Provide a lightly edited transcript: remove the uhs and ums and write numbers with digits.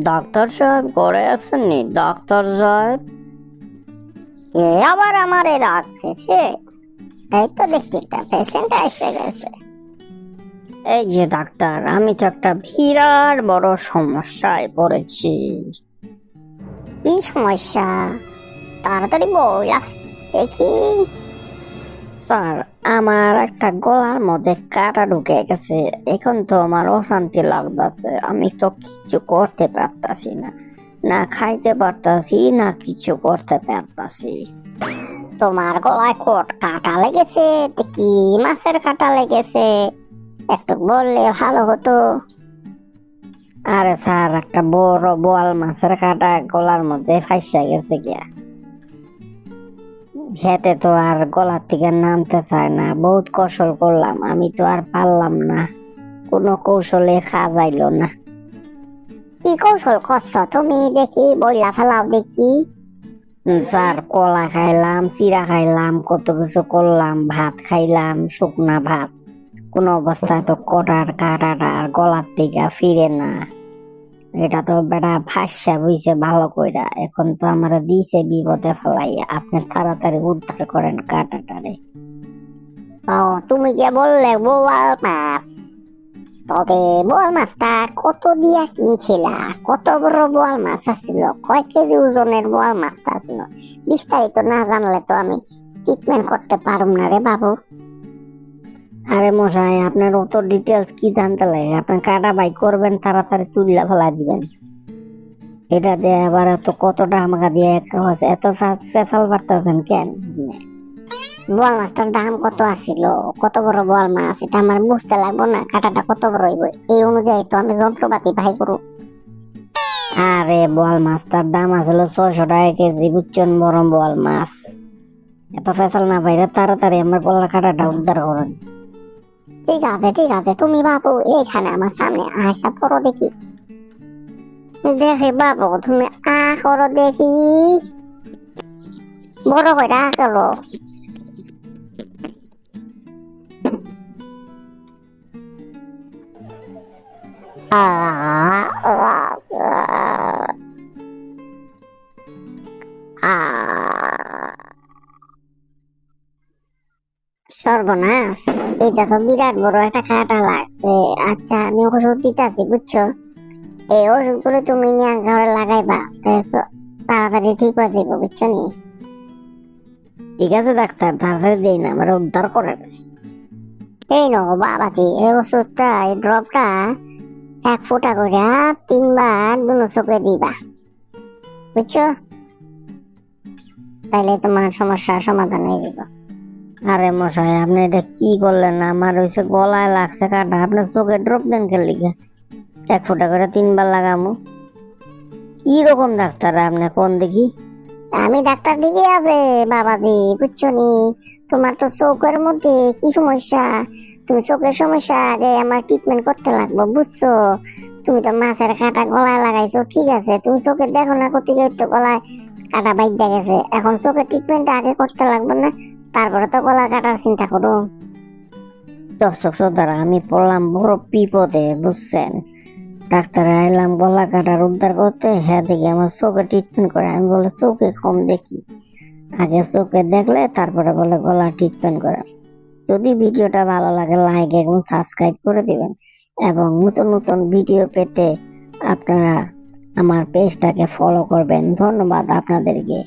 Doctor সাহেব ঘরে আসেননি? ডাক্তার সাহেব, কে আবার আমারে রাখতেছে? এই তো দেখতে একটা পেশেন্ট এসে গেছে। এই যে ডাক্তার, আমি তো একটা বিরাট বড় সমস্যায় পড়েছি। কি সমস্যা? তাড়াতাড়ি বলা দেখি। স্যার, আমার একটা গলার মধ্যে কাঁটা ঢুকে গেছে। এখন তো আমার অশান্তি লাগতেছে। আমি তো কিছু করতে পারতাছি না, না খাইতে পারতাছি, না কিছু করতে পারতাছি। তোমার গলায় কাটা লেগেছে? তো কি মাছের কাটা লেগেছে? একটু বললে ভালো হতো। আরে স্যার, একটা বড় বোয়াল মাছের কাঁটা গলার মধ্যে ফাইসা গেছে গিয়া। হেঁটে তো আর গলার থেকে নামতে চায় না। বহুত কৌশল করলাম, আমি তো আর পারলাম না। কোনো কৌশলে খাওয়া যাইল না। কি কৌশল করছো তুমি? দেখি বইলা ফেলাও দেখি। স্যার, কলা খাইলাম, চিরা খাইলাম, কত কিছু করলাম, ভাত খাইলাম, শুকনা ভাত। কোন অবস্থায় তো কটার কাঁটাটা আর গলার থেকে ফিরে না। এটা তো বেটা ফাঁসা বইছে ভালো কইরা। এখন তো আমার দিছে বিপদে ফেলাইয়া। আপনি তাড়াতাড়ি উদ্ধার করেন কাঁটাটারে। ও, তুমি যে বললে বোয়াল মাছ, তবে বোয়াল মাছটা কত দিয়া কিনছিলা? কত বড় বোয়াল মাছ আছিল? কয় কেজি ওজনের বোয়াল মাছটা ছিল? বিস্তারিত না জানলে তো আমি ট্রিটমেন্ট করতে পারুম না রে বাবু। আরে মশাই, আপনার অত ডিটেলস কি জানতে লাগে? আপনার কাটা বাই করবেন, তাড়াতাড়ি তুললা ফেলা দিবেন। এটা দিয়ে আবার এত কতটা আমাকে দিয়ে এত ফেসাল পারতেছেন কেন? বোয়াল মাছটার দাম কত আছিল? কত বড় বোয়াল মাছ এটা আমার বুঝতে লাগবো না? কাটাটা কত বড় হইব এই অনুযায়ী তো আমি যন্ত্রপাতি ভাই করু। আরে বোয়াল মাছটার দাম আসলে 600 টাকা কেজি, বুঝছেন? বড় বোয়াল মাছ। এত ফেসাল না পাইলে তাড়াতাড়ি আমার গলার কাটাটা উদ্ধার করেন। ঠিক আছে ঠিক আছে, তুমি বাবু এইখানে আমার সামনে আসা পড়ো দেখি। দেখি বাবু, তুমি করো দেখি। বড় করে করো। আ আ আ সর্বনাশ, এটা তো বিরাট বড় একটা কাটা লাগছে। আচ্ছা, আমি ওষুধ দিতেছি বুঝছো? এই ওষুধগুলো তুমি নিয়ে ঘরে লাগাইবা, তাড়াতাড়ি ঠিক হয়ে যাবো বুঝছো নি? ঠিক আছে ডাক্তার, তাড়াতাড়ি দিই না, আমার উদ্ধার করেন। এই নো বাবাজি, এই ওষুধটা, এই ড্রপটা 1 ফোঁটা করে 3 বার দুনো চোখে দিবা বুঝছো? তাইলে তোমার সমস্যার সমাধান হয়ে যাবে। আরে মশাই, আপনি এটা কি করলেন? আমার হয়েছে গলায় লাগছে কাটা, আপনার চোখে ড্রপ দেন কে লিখে? 1 ফোঁটা করে 3 বার লাগামু? কি রকম ডাক্তার আপনি, কোন দেখি? আমি ডাক্তার দিকে আছে বাবাজি, বুঝছো নি? তোমার তো চোখের মধ্যে কি সমস্যা? তুমি চোখের সমস্যা আগে আমার ট্রিটমেন্ট করতে লাগবে বুঝছো? তুমি তো মাছের কাঁটা গলায় লাগাইছো, ঠিক আছে, তুমি চোখে দেখো না কত তো গলায় কাঁটা বাইদ্যা গেছে। এখন চোখের ট্রিটমেন্ট আগে করতে লাগবে না? তারপরে তো গলা কাটার চিন্তা করো। দর্শক শ্রোতারা, আমি পড়লাম বড় বিপদে, বুঝছেন? ডাক্তারে আইলাম গলা কাটার উদ্ধার করতে, হ্যাঁ দেখি আমার চোখে ট্রিটমেন্ট করে। আমি বলে চোখে কম দেখি, আগে চোখে দেখলে তারপরে বলে গলা ট্রিটমেন্ট করে। যদি ভিডিওটা ভালো লাগে, লাইক এবং সাবস্ক্রাইব করে দিবেন। এবং নতুন নতুন ভিডিও পেতে আপনারা আমার পেজটাকে ফলো করবেন। ধন্যবাদ আপনাদেরকে।